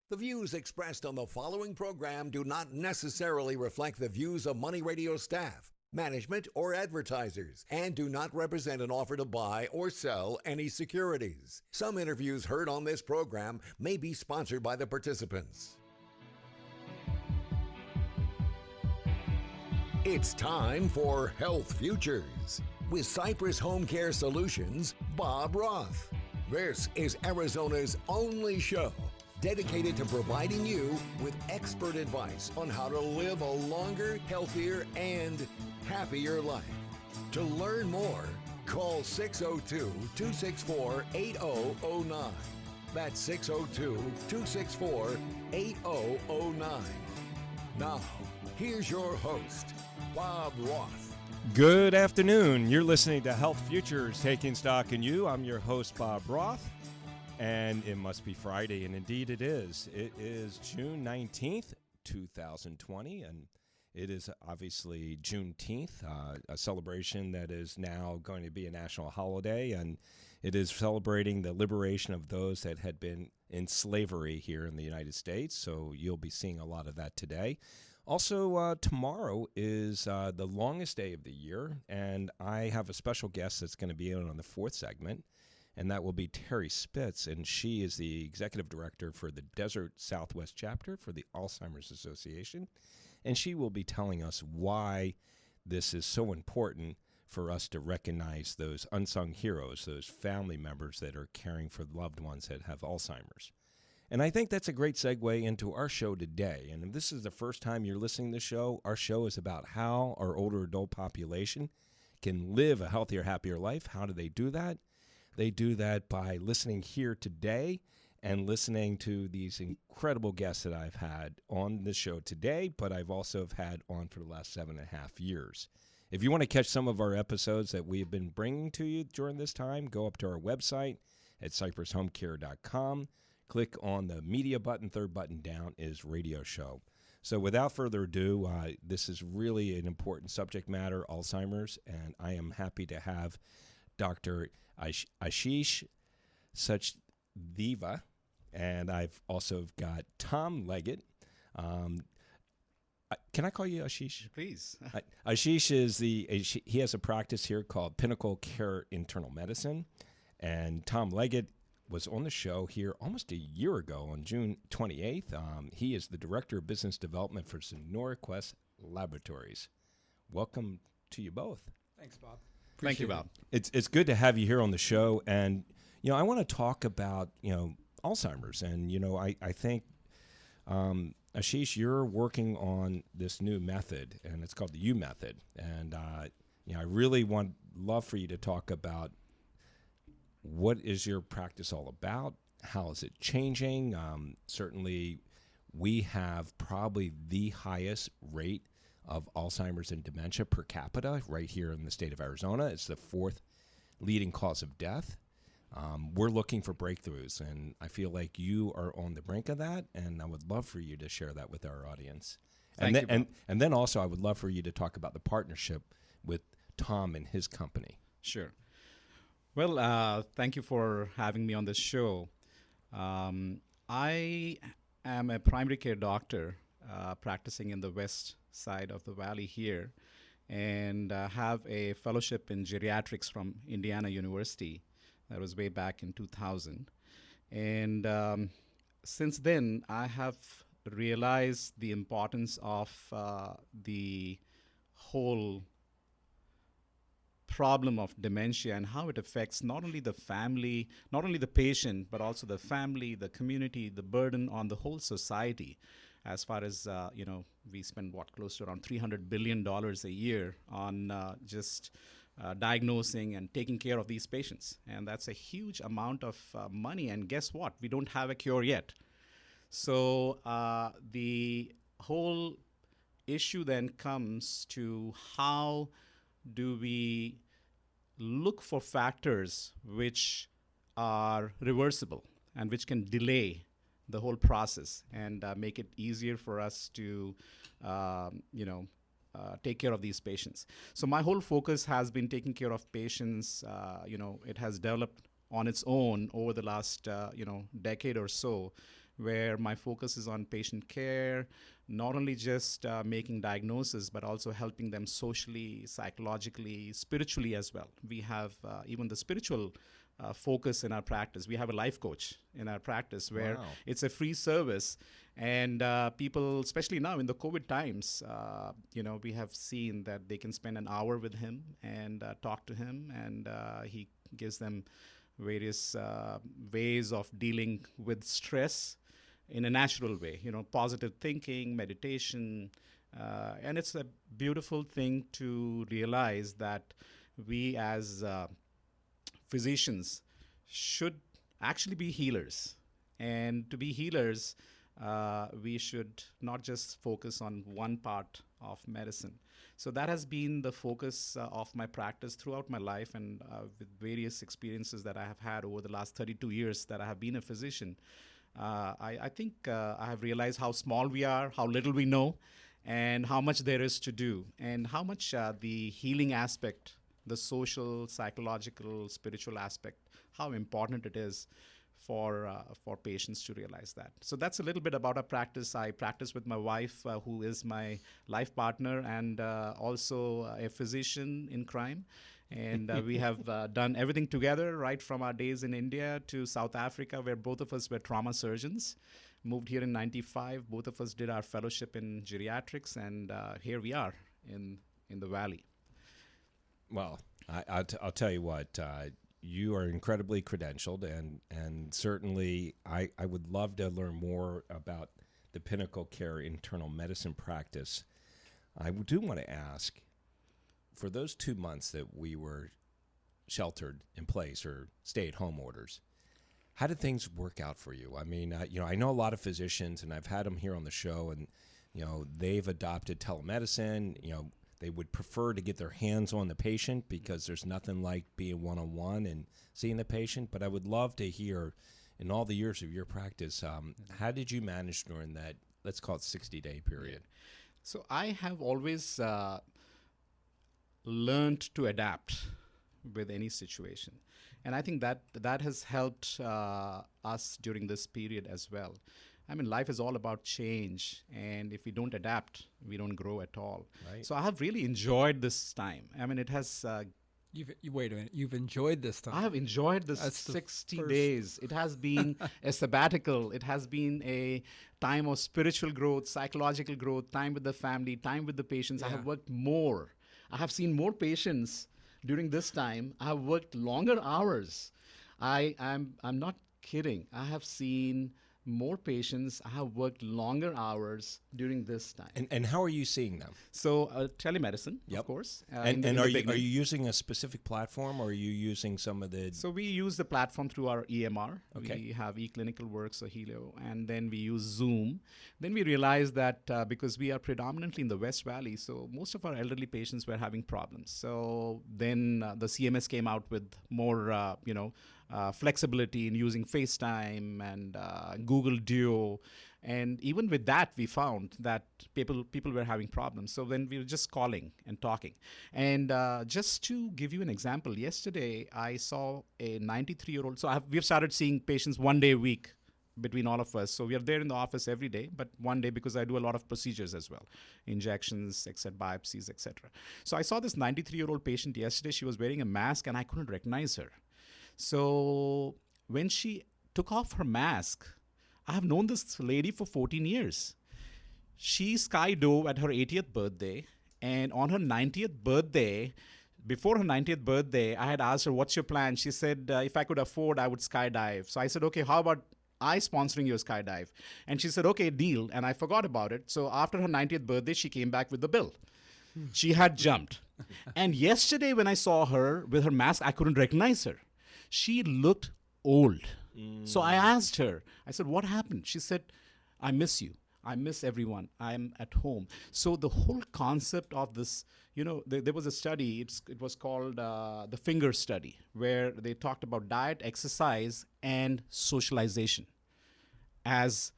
The views expressed on the following program do not necessarily reflect the views of Money Radio staff, management, or advertisers, and do not represent an offer to buy or sell any securities. Some interviews heard on this program may be sponsored by the participants. It's time for Health Futures with Cypress HomeCare Solutions, Bob Roth. This is Arizona's only show dedicated to providing you with expert advice on how to live a longer, healthier, and happier life. To learn more, call 602-264-8009. That's 602-264-8009. Now, here's your host, Bob Roth. Good afternoon. You're listening to Health Futures, Taking Stock in You. I'm your host, Bob Roth. And it must be Friday, and indeed it is. It is June 19th, 2020, and it is obviously Juneteenth, a celebration that is now going to be a national holiday, and it is celebrating the liberation of those that had been in slavery here in the United States, so you'll be seeing a lot of that today. Also, tomorrow is the longest day of the year, and I have a special guest that's going to be on the fourth segment, and that will be Terri Spitz, and she is the executive director for the Desert Southwest chapter for the Alzheimer's Association, and she will be telling us why this is so important for us to recognize those unsung heroes, those family members that are caring for loved ones that have Alzheimer's. And I think that's a great segue into our show today. And if this is the first time you're listening to the show, our show is about how our older adult population can live a healthier, happier life. How do they do that? They do that by listening here today and listening to these incredible guests that I've had on the show today, but I've also had on for the last 7.5 years. If you want to catch some of our episodes that we have been bringing to you during this time, go up to our website at cypresshomecare.com. Click on the media button. Third button down is radio show. So without further ado, this is really an important subject matter, Alzheimer's, and I am happy to have Dr. Ashish Sachdeva, and I've also got Tom Leggett. Can I call you Ashish? Please. Ashish he has a practice here called Pinnacle Care Internal Medicine, and Tom Leggett was on the show here almost a year ago on June 28th. He is the Director of Business Development for Sonora Quest Laboratories. Welcome to you both. Thanks, Bob. Thank you, Bob. It's good to have you here on the show, and I want to talk about Alzheimer's, and I think Ashish, you're working on this new method, and it's called the U method, and I really love for you to talk about what is your practice all about, how is it changing. Certainly, we have probably the highest rate of Alzheimer's and dementia per capita right here in the state of Arizona. It's the fourth leading cause of death. We're looking for breakthroughs, and I feel like you are on the brink of that, and I would love for you to share that with our audience. Thank you, Bob. And then also I would love for you to talk about the partnership with Tom and his company. Sure. Well, thank you for having me on this show. I am a primary care doctor practicing in the west side of the valley here, and have a fellowship in geriatrics from Indiana University. That was way back in 2000. And since then, I have realized the importance of the whole problem of dementia and how it affects not only the family, not only the patient, but also the family, the community, the burden on the whole society. As far as, we spend close to around $300 billion a year on just diagnosing and taking care of these patients. And that's a huge amount of money. And guess what? We don't have a cure yet. So the whole issue then comes to how do we look for factors which are reversible and which can delay the whole process and make it easier for us to, take care of these patients. So my whole focus has been taking care of patients. It has developed on its own over the last, decade or so, where my focus is on patient care, not only just making diagnosis, but also helping them socially, psychologically, spiritually as well. We have even the spiritual focus in our practice. We have a life coach in our practice where Wow. it's a free service. And people, especially now in the COVID times, we have seen that they can spend an hour with him and talk to him, and he gives them various ways of dealing with stress in a natural way, positive thinking, meditation. And it's a beautiful thing to realize that we as physicians should actually be healers. And to be healers, we should not just focus on one part of medicine. So that has been the focus of my practice throughout my life, and with various experiences that I have had over the last 32 years that I have been a physician. I think I have realized how small we are, how little we know, and how much there is to do, and how much the healing aspect, the social, psychological, spiritual aspect, how important it is for patients to realize that. So that's a little bit about our practice. I practice with my wife, who is my life partner, and also a physician in crime. And we have done everything together, right from our days in India to South Africa, where both of us were trauma surgeons. Moved here in '95. Both of us did our fellowship in geriatrics, and here we are in the Valley. Well, I'll tell you what, you are incredibly credentialed, and certainly I would love to learn more about the Pinnacle Care internal medicine practice. I do want to ask, for those 2 months that we were sheltered in place or stay-at-home orders, how did things work out for you? I mean, I know a lot of physicians, and I've had them here on the show, and they've adopted telemedicine. They would prefer to get their hands on the patient because there's nothing like being one-on-one and seeing the patient. But I would love to hear, in all the years of your practice, how did you manage during that, let's call it 60-day period? So I have always learned to adapt with any situation. And I think that has helped us during this period as well. I mean, life is all about change, and if we don't adapt, we don't grow at all. Right. So I have really enjoyed this time. I mean, it has... Wait a minute. You've enjoyed this time. I have enjoyed this That's the 60 first- days. It has been a sabbatical. It has been a time of spiritual growth, psychological growth, time with the family, time with the patients. I Yeah. have worked more. I have seen more patients during this time. I have worked longer hours. I'm not kidding. I have seen more patients. I have worked longer hours during this time. And how are you seeing them? So telemedicine, Yep. of course. And are you using a specific platform, or are you using some of the... So we use the platform through our EMR. Okay. We have eClinicalWorks or Helio, and then we use Zoom. Then we realized that because we are predominantly in the West Valley, so most of our elderly patients were having problems. So then the CMS came out with more, flexibility in using FaceTime and Google Duo. And even with that, we found that people were having problems. So then we were just calling and talking. And just to give you an example, yesterday I saw a 93-year-old. So we've started seeing patients 1 day a week between all of us. So we are there in the office every day, but 1 day because I do a lot of procedures as well, injections, except biopsies, etc. So I saw this 93-year-old patient yesterday. She was wearing a mask and I couldn't recognize her. So when she took off her mask, I have known this lady for 14 years. She skydove at her 80th birthday, and on her 90th birthday, before her 90th birthday, I had asked her, what's your plan? She said, if I could afford, I would skydive. So I said, okay, how about I sponsoring your skydive? And she said, okay, deal. And I forgot about it. So after her 90th birthday, she came back with the bill. She had jumped. And yesterday when I saw her with her mask, I couldn't recognize her. She looked old. So I asked her, I said, what happened? She said, I miss you. I miss everyone. I'm at home. So the whole concept of this, there was a study, it was called the finger study, where they talked about diet, exercise, and socialization as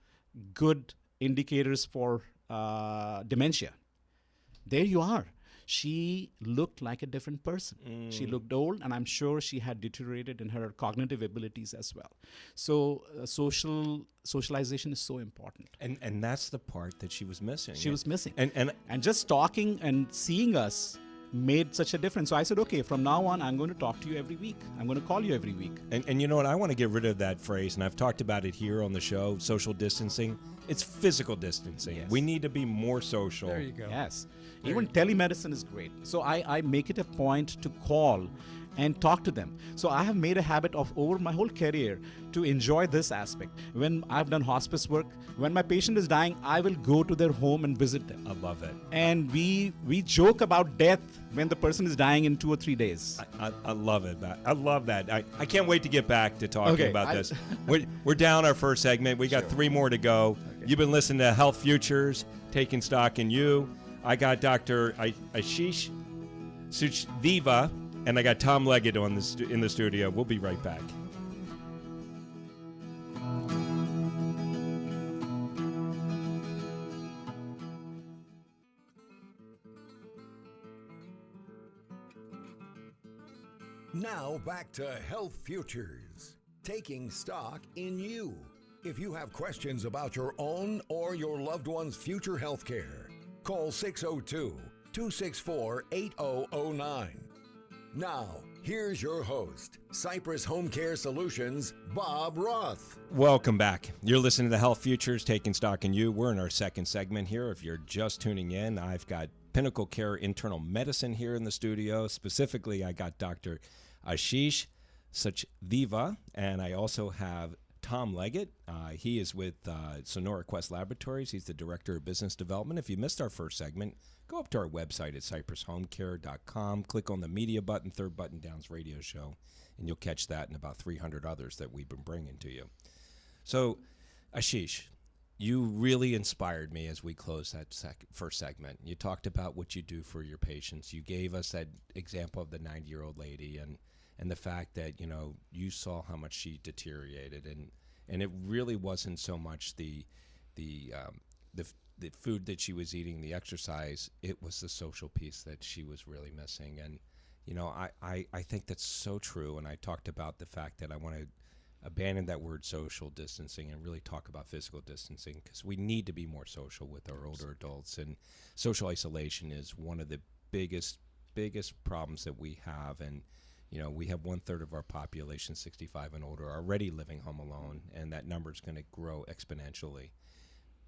good indicators for dementia. There you are. she looked like a different person. She looked old, and I'm sure she had deteriorated in her cognitive abilities as well. So socialization is so important. And that's the part that she was missing. She was missing. And just talking and seeing us made such a difference. So I said, okay, from now on, I'm going to talk to you every week. I'm going to call you every week. And you know what? I want to get rid of that phrase, and I've talked about it here on the show, social distancing. It's physical distancing. Yes. We need to be more social. There you go. Yes. Even telemedicine is great. So I make it a point to call and talk to them. So I have made a habit of over my whole career to enjoy this aspect. When I've done hospice work, when my patient is dying, I will go to their home and visit them. I love it. And we joke about death when the person is dying in 2 or 3 days. I love it. I love that. I can't wait to get back to talking Okay, about this. We're down our first segment. We got 3 more to go. Okay. You've been listening to Health Futures, Taking Stock in You. I got Dr. Ashish Sachdeva, and I got Tom Leggett in the studio. We'll be right back. Now back to Health Futures, taking stock in you. If you have questions about your own or your loved one's future health care, call 602-264-8009. Now, here's your host, Cypress HomeCare Solutions, Bob Roth. Welcome back. You're listening to Health Futures, Taking Stock in You. We're in our second segment here. If you're just tuning in, I've got Pinnacle Care Internal Medicine here in the studio. Specifically, I got Dr. Ashish Sachdeva, and I also have Tom Leggett. He is with Sonora Quest Laboratories. He's the Director of Business Development. If you missed our first segment, go up to our website at cypresshomecare.com. Click on the media button, third button down's radio show, and you'll catch that and about 300 others that we've been bringing to you. So, Ashish, you really inspired me as we closed that first segment. You talked about what you do for your patients. You gave us that example of the 90-year-old lady and the fact that, you know, you saw how much she deteriorated, and it really wasn't so much the food that she was eating, the exercise. It was the social piece that she was really missing. And, you know, I think that's so true. And I talked about the fact that I want to abandon that word social distancing and really talk about physical distancing, because we need to be more social with our older adults. And social isolation is one of the biggest problems that we have. And, you know, we have 1/3 of our population, 65 and older, already living home alone, and that number is going to grow exponentially.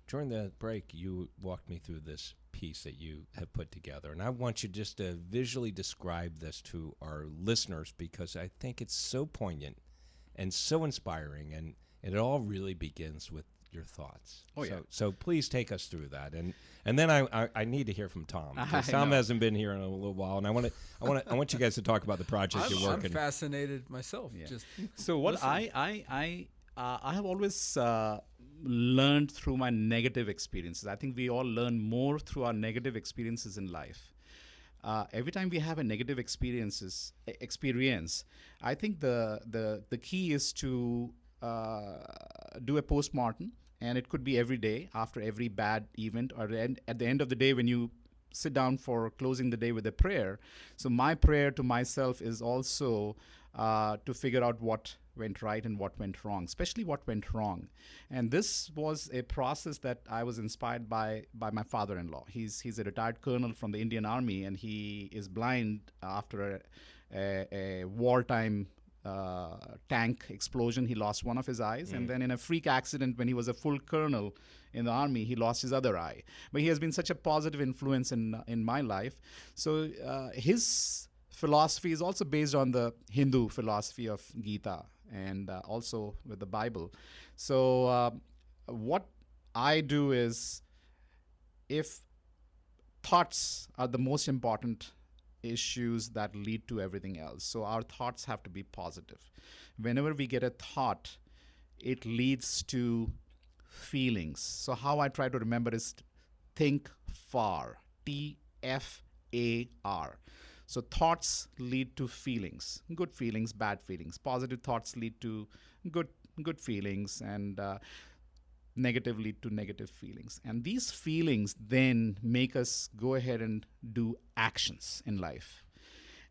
During the break, you walked me through this piece that you have put together, and I want you just to visually describe this to our listeners, because I think it's so poignant and so inspiring, and it all really begins with your thoughts. Oh, yeah. So please take us through that, and then I need to hear from Tom, because Tom hasn't been here in a little while, and I want you guys to talk about the project you're working. I'm fascinated myself. Yeah. Just so what listening. I have always learned through my negative experiences. I think we all learn more through our negative experiences in life. Every time we have a negative experience, I think the key is to do a postmortem, and it could be every day after every bad event, or at the end of the day when you sit down for closing the day with a prayer. So my prayer to myself is also to figure out what went right and what went wrong, especially what went wrong. And this was a process that I was inspired by my father-in-law. He's a retired colonel from the Indian Army, and he is blind after a wartime tank explosion. He lost one of his eyes, and then in a freak accident when he was a full colonel in the army, he lost his other eye. But he has been such a positive influence in my life. So his philosophy is also based on the Hindu philosophy of Gita, and also with the Bible. So what I do is, if thoughts are the most important issues that lead to everything else. So our thoughts have to be positive. Whenever we get a thought, it leads to feelings. So how I try to remember is think far, TFAR. So thoughts lead to feelings, good feelings, bad feelings. Positive thoughts lead to good feelings, and negative lead to negative feelings. And these feelings then make us go ahead and do actions in life.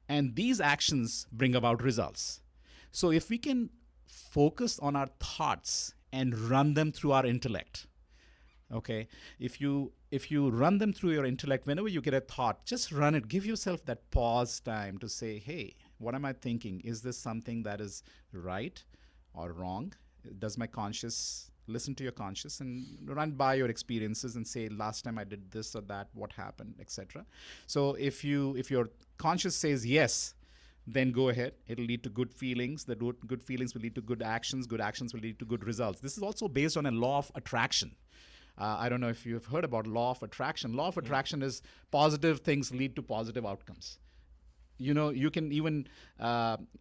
And these actions bring about results. So if we can focus on our thoughts and run them through our intellect, okay, if you run them through your intellect, whenever you get a thought, just run it. Give yourself that pause time to say, hey, what am I thinking? Is this something that is right or wrong? Does my conscious listen to your conscious and run by your experiences and say, last time I did this or that, what happened, etc. So if your conscious says yes, then go ahead. It'll lead to good feelings. The good feelings will lead to good actions. Good actions will lead to good results. This is also based on a law of attraction. I don't know if you've heard about law of attraction. Law of attraction is positive things lead to positive outcomes. You can even,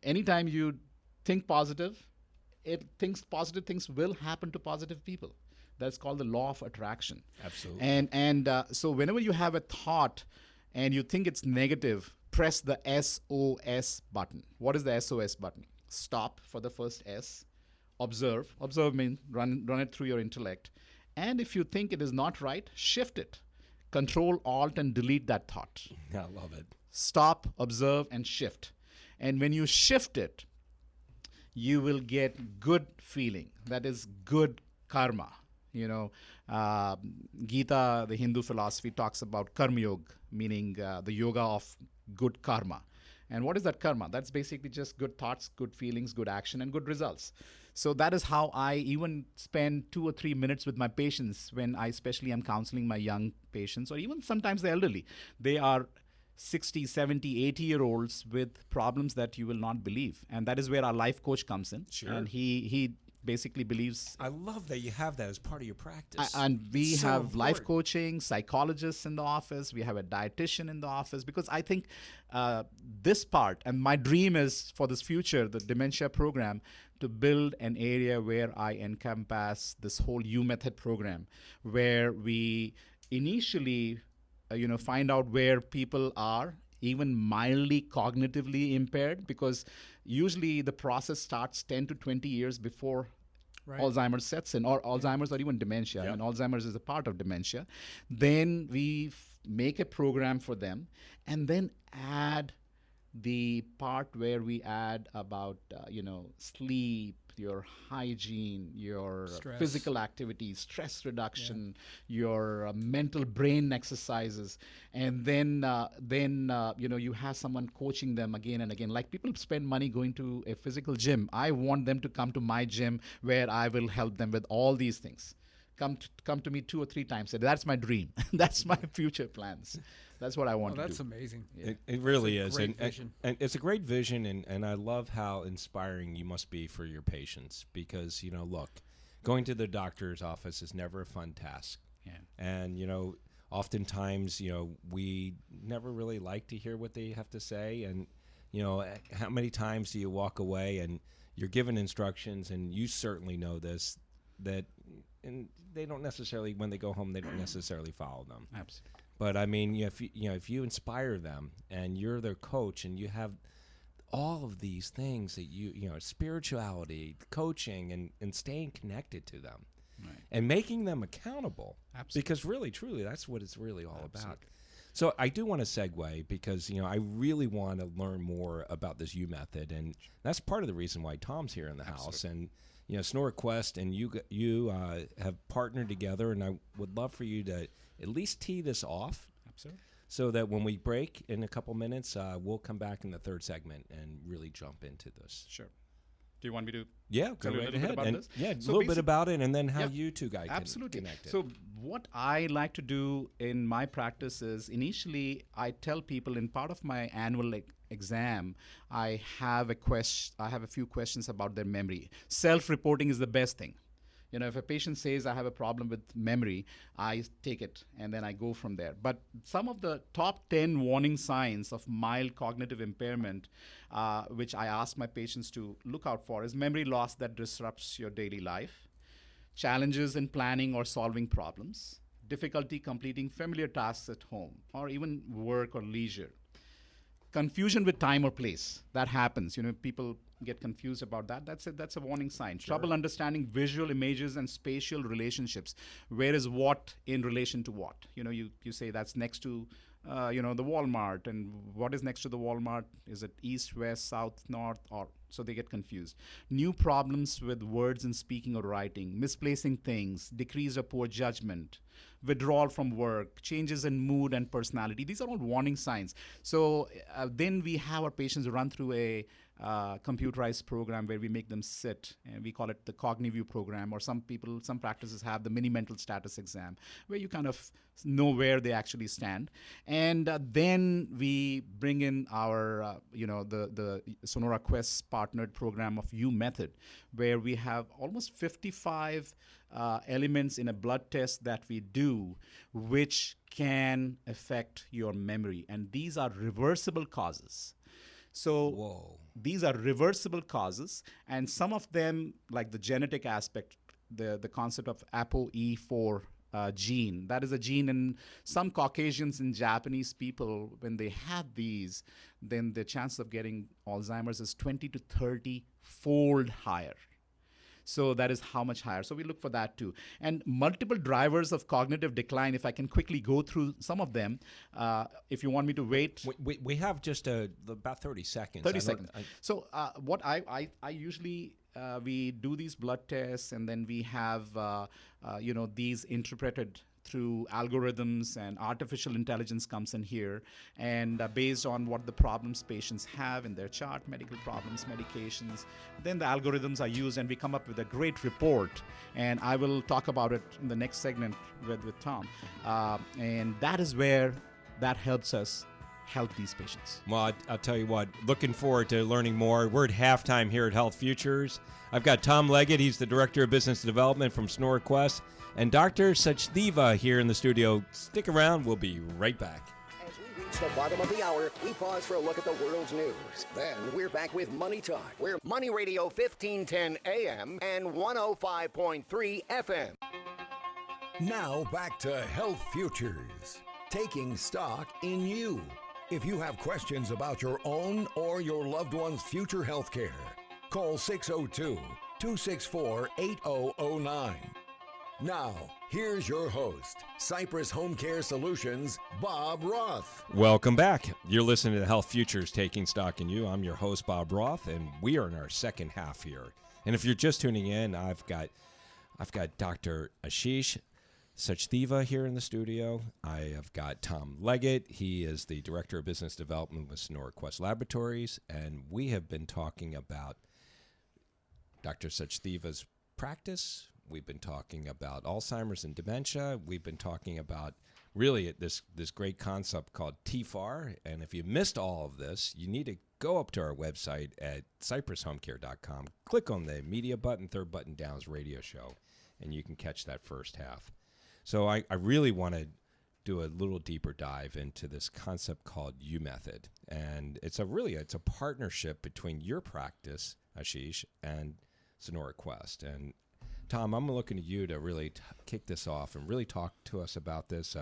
anytime you think positive, positive things will happen to positive people. That's called the law of attraction. Absolutely. And so whenever you have a thought and you think it's negative, press the SOS button. What is the SOS button? Stop for the first S. Observe. Observe means run it through your intellect. And if you think it is not right, shift it. Control, Alt, and delete that thought. I love it. Stop, observe, and shift. And when you shift it, you will get good feeling. That is good karma. Gita, the Hindu philosophy, talks about karma yoga, meaning the yoga of good karma. And what is that karma? That's basically just good thoughts, good feelings, good action, and good results. So that is how I even spend 2 or 3 minutes with my patients when I especially am counseling my young patients, or even sometimes the elderly. They are 60, 70, 80-year-olds with problems that you will not believe. And that is where our life coach comes in. Sure. And he basically believes. I love that you have that as part of your practice. And we So have life important. coaching, psychologists in the office. We have a dietitian in the office, because I think this part, and my dream is for this future, the dementia program, to build an area where I encompass this whole U Method program, where we initially find out where people are even mildly cognitively impaired, because usually the process starts 10 to 20 years before Alzheimer's sets in, or Alzheimer's, or even dementia. Yep. And Alzheimer's is a part of dementia. Then we make a program for them, and then add the part where we add about sleep, your hygiene, your Stress. physical activity, stress reduction, your mental brain exercises, and then you have someone coaching them again and again. Like, people spend money going to a physical gym. I want them to come to my gym, where I will help them with all these things. Come to me 2 or 3 times. That's my dream. That's my future plans. That's what I want to do. That's amazing. It really It's is. a great vision. And it's a great vision, and I love how inspiring you must be for your patients, because, look, going to the doctor's office is never a fun task. Yeah. And, oftentimes, we never really like to hear what they have to say. And, how many times do you walk away and you're given instructions, and you certainly know this, and they don't necessarily, when they go home, they don't necessarily follow them. Absolutely. But I mean, if you inspire them and you're their coach, and you have all of these things that spirituality, coaching, and staying connected to them, Right. and making them accountable. Absolutely. Because really, truly, that's what it's really all about. So I do want to segue, because I really want to learn more about this U Method, and that's part of the reason why Tom's here in the house. And Snore Quest and you have partnered together, and I would love for you to at least tee this off. Absolutely. So that when we break in a couple minutes, we'll come back in the third segment and really jump into this. Sure. Do you want me to? Yeah, go tell you a right little bit ahead. about and this? Yeah, a So little bit about it, and then how Yeah, you two guys Absolutely. connected. So what I like to do in my practice is, initially I tell people, in part of my annual exam, I have a few questions about their memory. Self-reporting is the best thing. If a patient says, I have a problem with memory, I take it and then I go from there. But some of the top 10 warning signs of mild cognitive impairment, which I ask my patients to look out for, is memory loss that disrupts your daily life, challenges in planning or solving problems, difficulty completing familiar tasks at home or even work or leisure, Confusion with time or place. That happens. People get confused about that. That's a warning sign. Sure. Trouble understanding visual images and spatial relationships. Where is what in relation to what? You say that's next to the Walmart, and what is next to the Walmart? Is it east, west, south, north, or so they get confused. New problems with words in speaking or writing, misplacing things, decreased or poor judgment, withdrawal from work, changes in mood and personality. These are all warning signs. So then we have our patients run through a computerized program where we make them sit, and we call it the CogniView program, or some practices have the mini mental status exam, where you kind of know where they actually stand. And then we bring in our, the Sonora Quest partnered program of U Method, where we have almost 55 elements in a blood test that we do, which can affect your memory. And these are reversible causes. So these are reversible causes, and some of them, like the genetic aspect, the concept of ApoE4 gene. That is a gene in some Caucasians and Japanese people. When they have these, then the chance of getting Alzheimer's is 20 to 30 fold higher. So that is how much higher. So we look for that too. And multiple drivers of cognitive decline, if I can quickly go through some of them, if you want me to wait. We have just about 30 seconds. 30 seconds. So what I usually, we do these blood tests, and then we have, these interpreted through algorithms, and artificial intelligence comes in here, and based on what the problems patients have in their chart, medical problems, medications, then the algorithms are used, and we come up with a great report, and I will talk about it in the next segment with Tom. And that is where that helps us help these patients. Well, I'll tell you what, looking forward to learning more. We're at halftime here at Health Futures. I've got Tom Leggett. He's the Director of Business Development from Sonora Quest, and Dr. Sachdeva here in the studio. Stick around. We'll be right back. As we reach the bottom of the hour, we pause for a look at the world's news. Then we're back with Money Talk. We're Money Radio 1510 AM and 105.3 FM. Now back to Health Futures, taking stock in you. If you have questions about your own or your loved one's future health care, call 602-264-8009. Now, here's your host, Cypress HomeCare Solutions, Bob Roth. Welcome back. You're listening to Health Futures, Taking Stock in You. I'm your host, Bob Roth, and we are in our second half here. And if you're just tuning in, I've got Dr. Ashish Sachdeva here in the studio. I have got Tom Leggett. He is the Director of Business Development with Sonora Quest Laboratories, and we have been talking about Dr. Sachdeva's practice. We've been talking about Alzheimer's and dementia. We've been talking about really this great concept called TFAR. And if you missed all of this, you need to go up to our website at cypresshomecare.com. Click on the media button, third button down is radio show, and you can catch that first half. So I really want to do a little deeper dive into this concept called U Method. And it's a partnership between your practice, Ashish, and Sonora Quest. And Tom, I'm looking at you to really kick this off and really talk to us about this.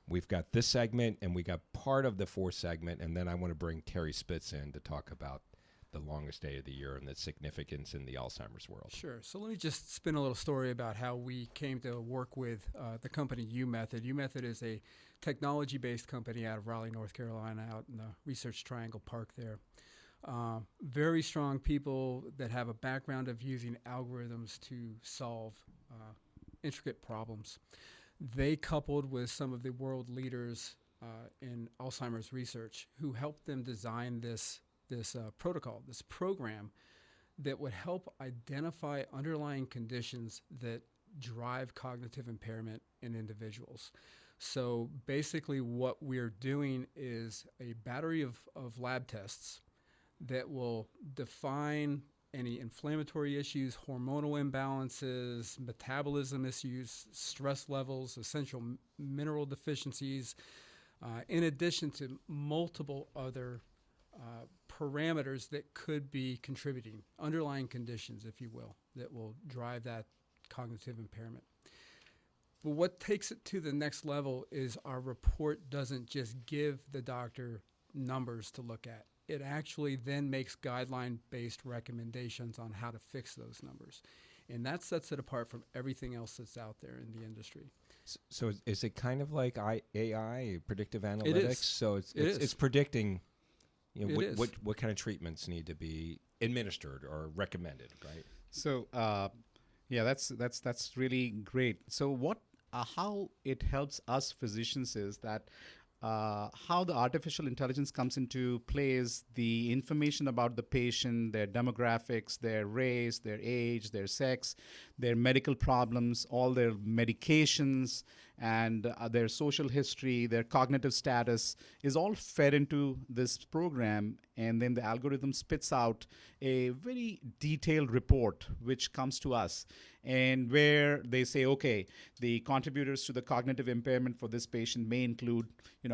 We've got this segment, and we got part of the fourth segment, and then I want to bring Terri Spitz in to talk about the longest day of the year and the significance in the Alzheimer's world. Sure. So let me just spin a little story about how we came to work with the company U Method. U Method is a technology-based company out of Raleigh, North Carolina, out in the Research Triangle Park there. Very strong people that have a background of using algorithms to solve intricate problems. They coupled with some of the world leaders in Alzheimer's research who helped them design this protocol, this program that would help identify underlying conditions that drive cognitive impairment in individuals. So basically what we're doing is a battery of lab tests that will define any inflammatory issues, hormonal imbalances, metabolism issues, stress levels, essential mineral deficiencies, in addition to multiple other parameters that could be contributing, underlying conditions, if you will, that will drive that cognitive impairment. But what takes it to the next level is our report doesn't just give the doctor numbers to look at. It actually then makes guideline-based recommendations on how to fix those numbers. And that sets it apart from everything else that's out there in the industry. So is it kind of like AI, predictive analytics? It is. So it's predicting, you know, It is. what kind of treatments need to be administered or recommended, right? So yeah, that's really great. So how it helps us physicians is that how the artificial intelligence comes into play is the information about the patient, their demographics, their race, their age, their sex, their medical problems, all their medications, and their social history, their cognitive status is all fed into this program. And then the algorithm spits out a very detailed report which comes to us, and where they say, okay, the contributors to the cognitive impairment for this patient may include,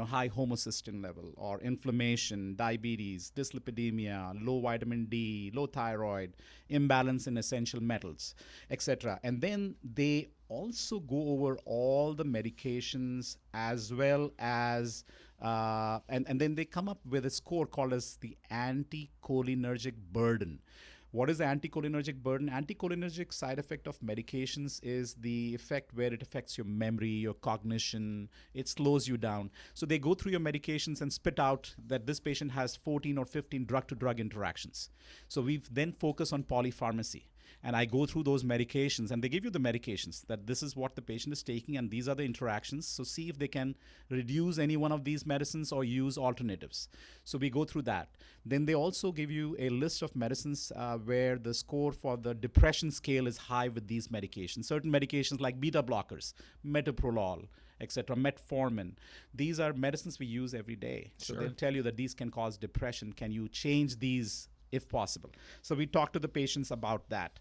high homocysteine level or inflammation, diabetes, dyslipidemia, low vitamin D, low thyroid, imbalance in essential metals, etc. And then they also go over all the medications as well as and then they come up with a score called as the anticholinergic burden. What is the anticholinergic burden? Anticholinergic side effect of medications is the effect where it affects your memory, your cognition, it slows you down. So they go through your medications and spit out that this patient has 14 or 15 drug-to-drug interactions. So we then focus on polypharmacy. And I go through those medications, and they give you the medications that this is what the patient is taking and these are the interactions. So see if they can reduce any one of these medicines or use alternatives. So we go through that. Then they also give you a list of medicines where the score for the depression scale is high with these medications. Certain medications like beta blockers, metoprolol, etc., metformin. These are medicines we use every day. So they'll tell you that these can cause depression. Can you change these if possible? So we talk to the patients about that.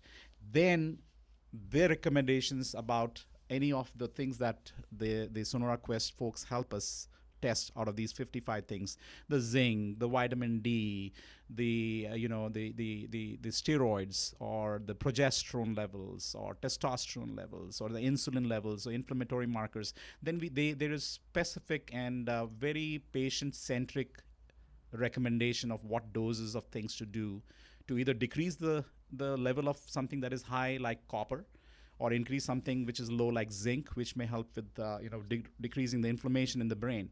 Then their recommendations about any of the things that the Sonora Quest folks help us test out of these 55 things: the zinc, the vitamin D, the steroids, or the progesterone levels, or testosterone levels, or the insulin levels, or inflammatory markers. Then there is specific and very patient-centric recommendation of what doses of things to do to either decrease the level of something that is high like copper, or increase something which is low like zinc, which may help with decreasing the inflammation in the brain.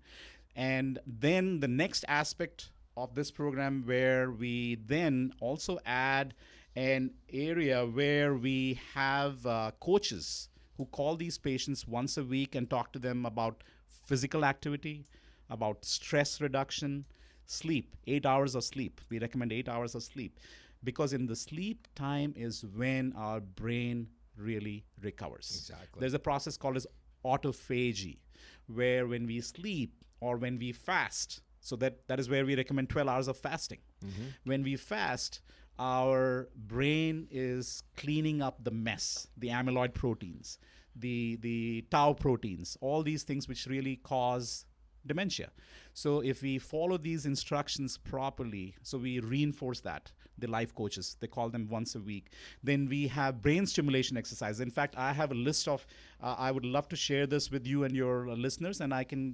And then the next aspect of this program, where we then also add an area where we have coaches who call these patients once a week and talk to them about physical activity, about stress reduction, sleep, 8 hours of sleep. We recommend 8 hours of sleep, because in the sleep time is when our brain really recovers. Exactly. There's a process called as autophagy, where when we sleep or when we fast, so that is where we recommend 12 hours of fasting. Mm-hmm. When we fast, our brain is cleaning up the mess, the amyloid proteins, the tau proteins, all these things which really cause dementia. So if we follow these instructions properly, so we reinforce that, the life coaches, they call them once a week. Then we have brain stimulation exercise. In fact, I have a list of, I would love to share this with you and your listeners, and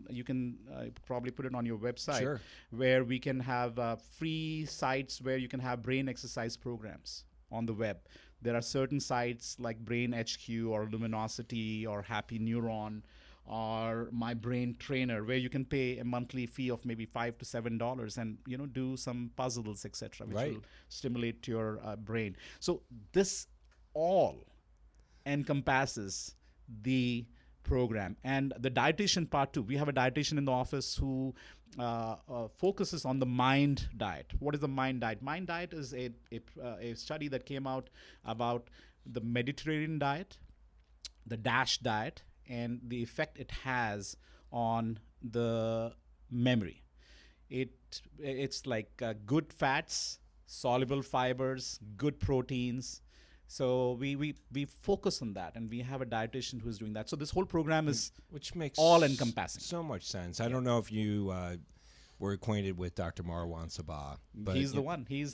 you can probably put it on your website, where we can have free sites where you can have brain exercise programs on the web. There are certain sites like Brain HQ or Luminosity or Happy Neuron or My Brain Trainer, where you can pay a monthly fee of maybe $5 to $7 and do some puzzles, etc., which will stimulate your brain. So this all encompasses the program. And the dietitian part too. We have a dietitian in the office who focuses on the MIND diet. What is the MIND diet? MIND diet is a study that came out about the Mediterranean diet, the DASH diet, and the effect it has on the memory. It's like good fats, soluble fibers, good proteins. So we focus on that, and we have a dietitian who's doing that. So this whole program is which makes all encompassing. So much sense. I don't know if you were acquainted with Dr. Marwan Sabah, but he's the one. He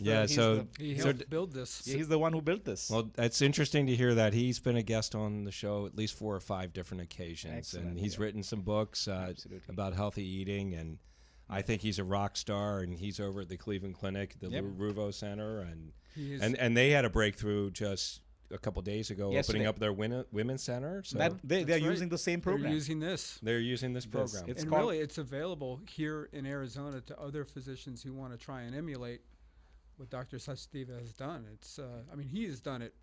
helped build this. He's the one who built this. Well, it's interesting to hear that he's been a guest on the show at least 4 or 5 different occasions. Excellent, and he's written some books about healthy eating, and I think he's a rock star, and he's over at the Cleveland Clinic, the Yep. Ruvo Center, and He is- and they had a breakthrough just a couple days ago, Yesterday. opening up their women's center. So They're That's right. using the same program. They're using this. they're using this program. It's And called- really, it's available here in Arizona to other physicians who want to try and emulate what Dr. Sachdeva has done. It's, I mean, he has done it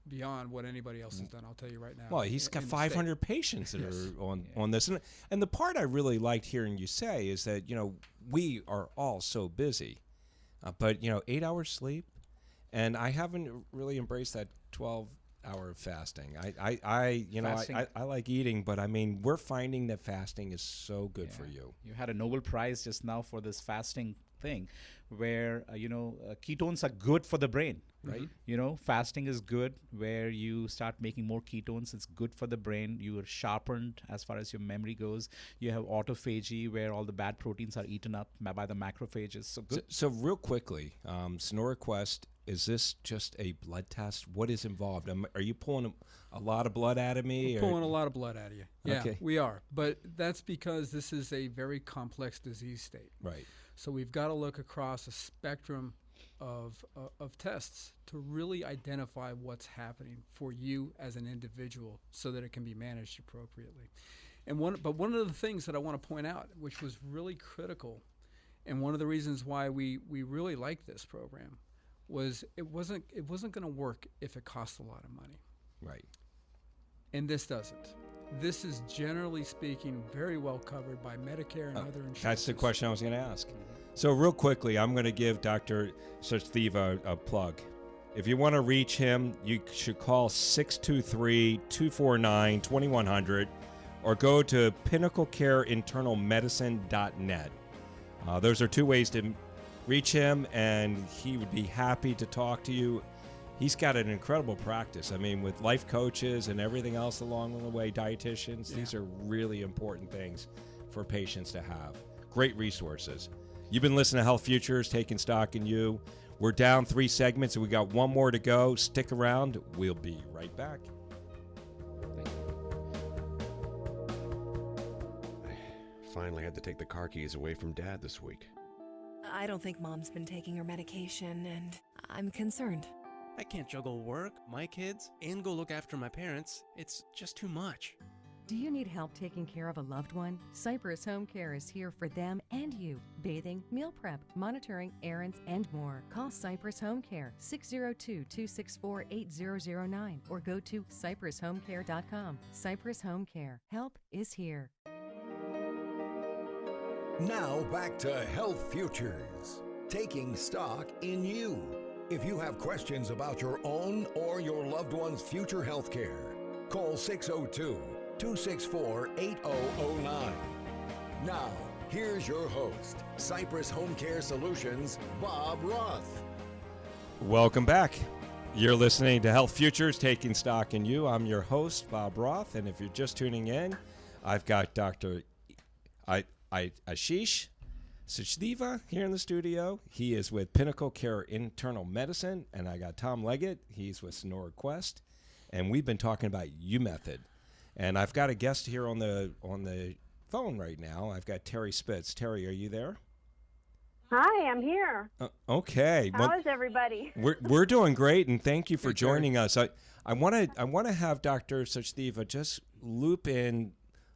beyond what anybody else has done. I'll tell you right now. Well, he's got in the state. 500 patients that are on this, and the part I really liked hearing you say is that we are all so busy, but 8 hours sleep, and I haven't really embraced that 12-hour fasting. Fasting. I like eating, but I mean we're finding that fasting is so good for you. You had a Nobel Prize just now for this fasting thing, where ketones are good for the brain, right? Fasting is good, where you start making more ketones. It's good for the brain. You are sharpened as far as your memory goes. You have autophagy, where all the bad proteins are eaten up by the macrophages. So good. So real quickly, SonoraQuest, is this just a blood test? What is involved? Are you pulling a lot of blood out of me? We're pulling a lot of blood out of you. Yeah, Okay. we are. But that's because this is a very complex disease state. Right. So we've got to look across a spectrum of tests to really identify what's happening for you as an individual so that it can be managed appropriately. And one of the things that I want to point out, which was really critical, and one of the reasons why we really like this program, was it wasn't going to work if it cost a lot of money. Right. And this doesn't. This is generally speaking very well covered by Medicare and other insurance. That's the question I was going to ask. So real quickly, I'm going to give Dr. Sachdeva a plug. If you want to reach him, you should call 623-249-2100 or go to pinnaclecareinternalmedicine.net. Those are two ways to reach him, and he would be happy to talk to you. He's got an incredible practice. I mean, with life coaches and everything else along the way, dietitians, these are really important things for patients to have. Great resources. You've been listening to Health Futures, taking stock in you. We're down 3 segments, and we got one more to go. Stick around. We'll be right back. I finally had to take the car keys away from Dad this week. I don't think Mom's been taking her medication, and I'm concerned. I can't juggle work, my kids, and go look after my parents. It's just too much. Do you need help taking care of a loved one? Cypress HomeCare is here for them and you. Bathing, meal prep, monitoring, errands, and more. Call Cypress HomeCare 602-264-8009 or go to cypresshomecare.com. Cypress HomeCare. Help is here. Now back to Health Futures, taking stock in you. If you have questions about your own or your loved one's future health care, call 602-264-8009. Now, here's your host, Cypress Home Care Solutions, Bob Roth. Welcome back. You're listening to Health Futures, taking stock in you. I'm your host, Bob Roth, and if you're just tuning in, I've got Dr. Ashish Sachdeva here in the studio. He is with Pinnacle Care Internal Medicine, and I got Tom Leggett. He's with SonoraQuest, and we've been talking about U-Method. And I've got a guest here on the phone right now. I've got Terri Spitz. Terri, are you there? Hi, I'm here. Okay. How is everybody? We're doing great, and thank you for joining us. I want to have Dr. Sachdeva just loop in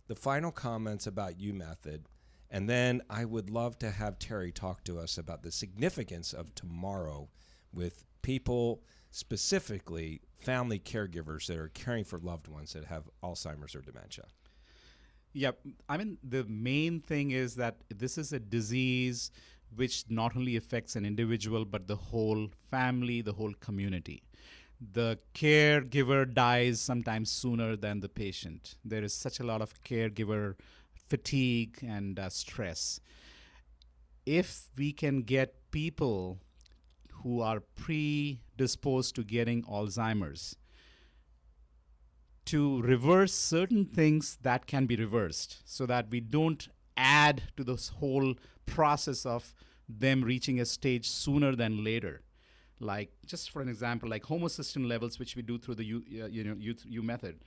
the final comments about U-Method. And then I would love to have Terri talk to us about the significance of tomorrow with people, specifically family caregivers that are caring for loved ones that have Alzheimer's or dementia. Yeah, I mean, the main thing is that this is a disease which not only affects an individual, but the whole family, the whole community. The caregiver dies sometimes sooner than the patient. There is such a lot of caregiver fatigue and stress. If we can get people who are predisposed to getting Alzheimer's to reverse certain things that can be reversed, so that we don't add to this whole process of them reaching a stage sooner than later. Like, just for an example, like homocysteine levels, which we do through the U method.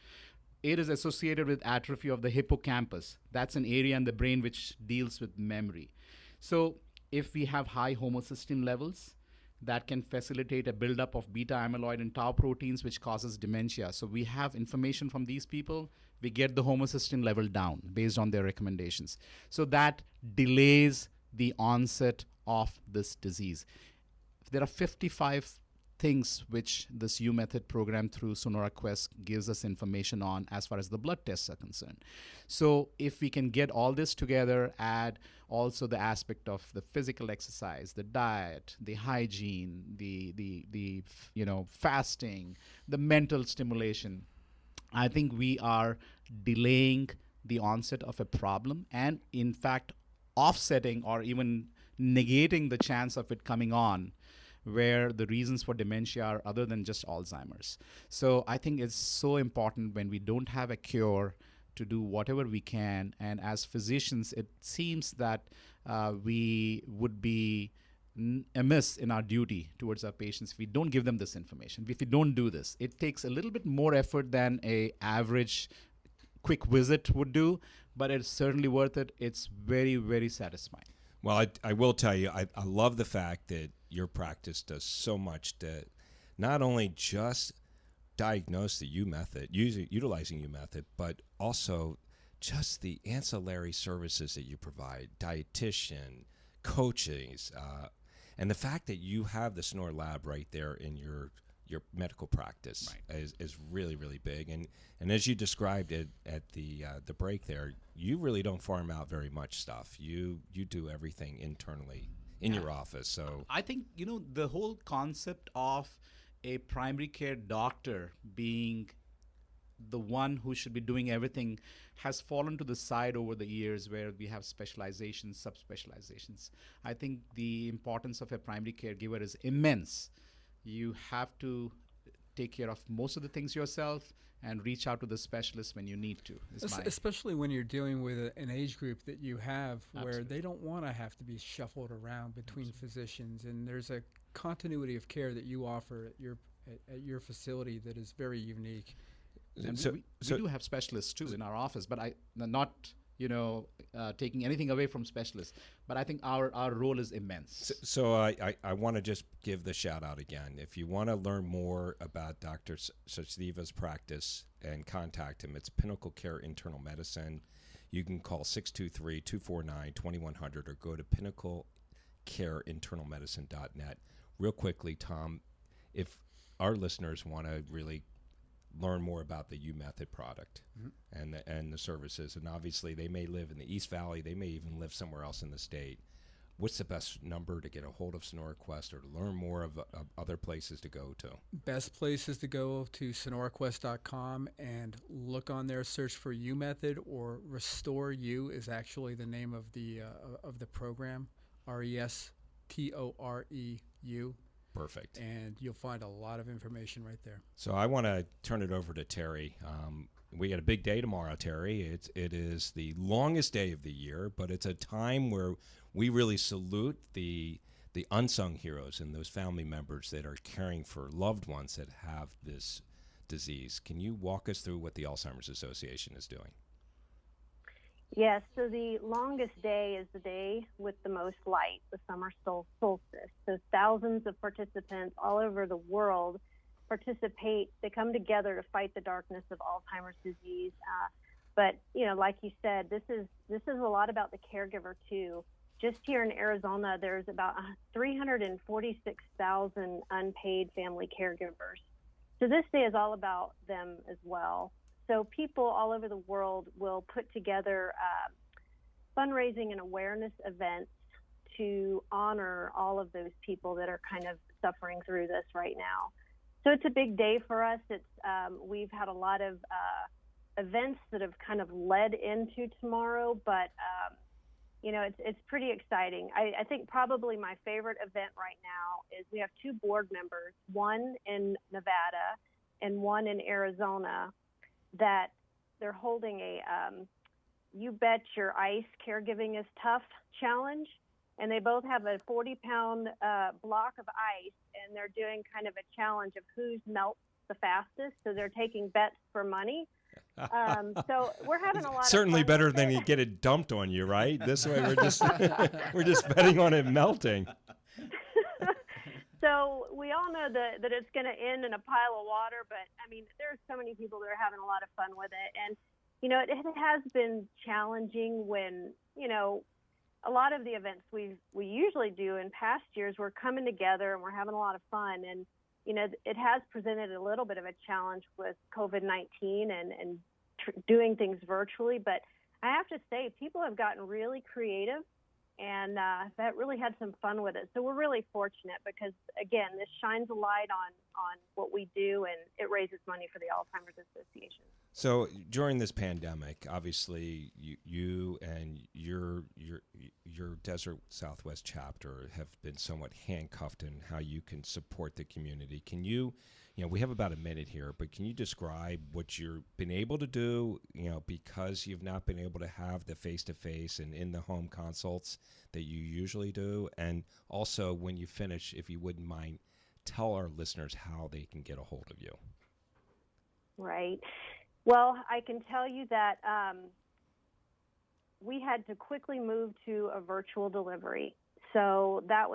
It is associated with atrophy of the hippocampus. That's an area in the brain which deals with memory. So if we have high homocysteine levels, that can facilitate a buildup of beta amyloid and tau proteins, which causes dementia. So we have information from these people. We get the homocysteine level down based on their recommendations. So that delays the onset of this disease. There are 55 things which this U Method program through Sonora Quest gives us information on as far as the blood tests are concerned. So if we can get all this together, add also the aspect of the physical exercise, the diet, the hygiene, the fasting, the mental stimulation, I think we are delaying the onset of a problem and in fact offsetting or even negating the chance of it coming on, where the reasons for dementia are other than just Alzheimer's. So I think it's so important when we don't have a cure to do whatever we can. And as physicians, it seems that we would be amiss in our duty towards our patients if we don't give them this information. If we don't do this, it takes a little bit more effort than a average quick visit would do, but it's certainly worth it. It's very, very satisfying. Well, I will tell you, I love the fact that your practice does so much to not only just diagnose the U method, utilizing U method, but also just the ancillary services that you provide, dietitian, coaches, and the fact that you have the Sonora lab right there in your medical practice is really, really big. And as you described it at the break there, you really don't farm out very much stuff. You do everything internally in your office. So I think, the whole concept of a primary care doctor being the one who should be doing everything has fallen to the side over the years, where we have specializations, subspecializations. I think the importance of a primary caregiver is immense. You have to take care of most of the things yourself and reach out to the specialist when you need to. Especially when you're dealing with an age group that you have where Absolutely. they don't want to have to be shuffled around between physicians, and there's a continuity of care that you offer at your facility that is very unique. And we do have specialists too in our office, but not taking anything away from specialists. But I think our role is immense. So I want to just give the shout out again. If you want to learn more about Dr. Sachdeva's practice and contact him, it's Pinnacle Care Internal Medicine. You can call 623-249-2100 or go to pinnaclecareinternalmedicine.net. Real quickly, Tom, if our listeners want to really learn more about the U Method product and the services, and obviously they may live in the East Valley, they may even live somewhere else in the state, what's the best number to get a hold of Sonora Quest or to learn more of other places to go to? Best places to go to sonoraquest.com and look on there, search for U Method, or Restore U is actually the name of the program, RESTOREU. Perfect. And you'll find a lot of information right there. So I want to turn it over to Terri. We got a big day tomorrow, Terri. It is the longest day of the year, but it's a time where we really salute the unsung heroes and those family members that are caring for loved ones that have this disease. Can you walk us through what the Alzheimer's Association is doing? Yes, so the longest day is the day with the most light, the summer solstice. So thousands of participants all over the world participate. They come together to fight the darkness of Alzheimer's disease. But like you said, this is a lot about the caregiver too. Just here in Arizona, there's about 346,000 unpaid family caregivers. So this day is all about them as well. So people all over the world will put together fundraising and awareness events to honor all of those people that are kind of suffering through this right now. So it's a big day for us. We've had a lot of events that have kind of led into tomorrow, but it's pretty exciting. I think probably my favorite event right now is we have two board members, one in Nevada and one in Arizona, that they're holding a You Bet Your Ice Caregiving is Tough challenge. And they both have a 40-pound block of ice, and they're doing kind of a challenge of whose melts the fastest. So they're taking bets for money. So we're having a lot Certainly of fun better with than it. you get it dumped on you, right? This way we're just we're just betting on it melting. So we all know that it's going to end in a pile of water, but I mean, there's so many people that are having a lot of fun with it. And, you know, it has been challenging when, you know, a lot of the events we usually do in past years, we're coming together and we're having a lot of fun. And, you know, it has presented a little bit of a challenge with COVID-19 and doing things virtually. But I have to say, people have gotten really creative and that really had some fun with it. So we're really fortunate because, again, this shines a light on what we do, and it raises money for the Alzheimer's Association. So during this pandemic, obviously, you and your Desert Southwest chapter have been somewhat handcuffed in how you can support the community. Can you we have about a minute here, but can you describe what you've been able to do, because you've not been able to have the face-to-face and in-the-home consults that you usually do? And also, when you finish, if you wouldn't mind, tell our listeners how they can get a hold of you. Right. Well, I can tell you that we had to quickly move to a virtual delivery. So that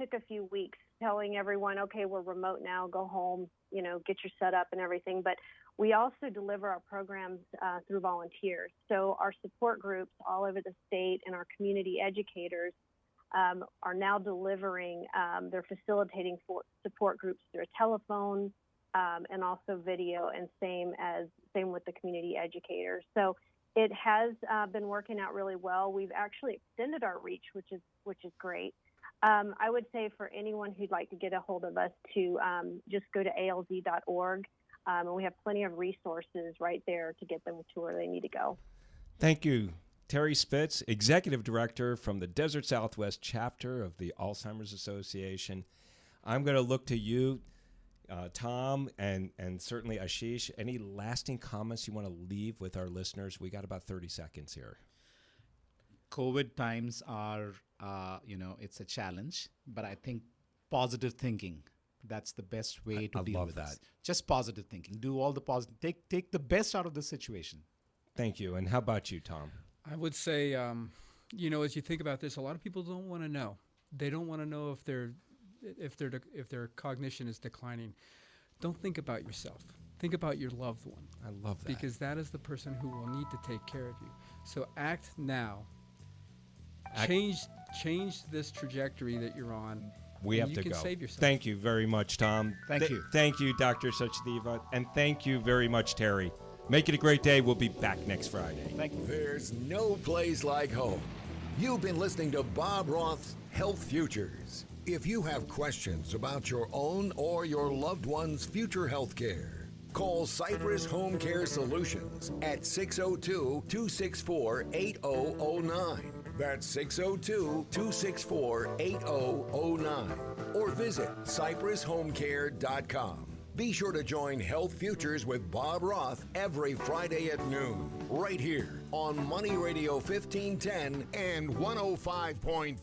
took a few weeks, telling everyone, okay, we're remote now, go home, get your setup and everything. But we also deliver our programs through volunteers. So our support groups all over the state and our community educators are now delivering, they're facilitating support groups through a telephone and also video, and same with the community educators. So it has been working out really well. We've actually extended our reach, which is great. I would say for anyone who'd like to get a hold of us to just go to alz.org, and we have plenty of resources right there to get them to where they need to go. Thank you. Terri Spitz, Executive Director from the Desert Southwest chapter of the Alzheimer's Association. I'm going to look to you, Tom, and certainly Ashish. Any lasting comments you want to leave with our listeners? We got about 30 seconds here. COVID times are, it's a challenge, but I think positive thinking, that's the best way to deal with that. Just positive thinking. Do all the positive. Take the best out of the situation. Thank you. And how about you, Tom? I would say, as you think about this, a lot of people don't want to know. They don't want to know if their cognition is declining. Don't think about yourself. Think about your loved one. I love that. Because that is the person who will need to take care of you. So act now. Change this trajectory that you're on. We have to go. You can save yourself. Thank you very much, Tom. Thank you. Thank you, Dr. Sachdeva. And thank you very much, Terri. Make it a great day. We'll be back next Friday. Thank you. There's no place like home. You've been listening to Bob Roth's Health Futures. If you have questions about your own or your loved one's future health care, call Cypress HomeCare Solutions at 602-264-8009. That's 602-264-8009. Or visit cypresshomecare.com. Be sure to join Health Futures with Bob Roth every Friday at noon, right here on Money Radio 1510 and 105.3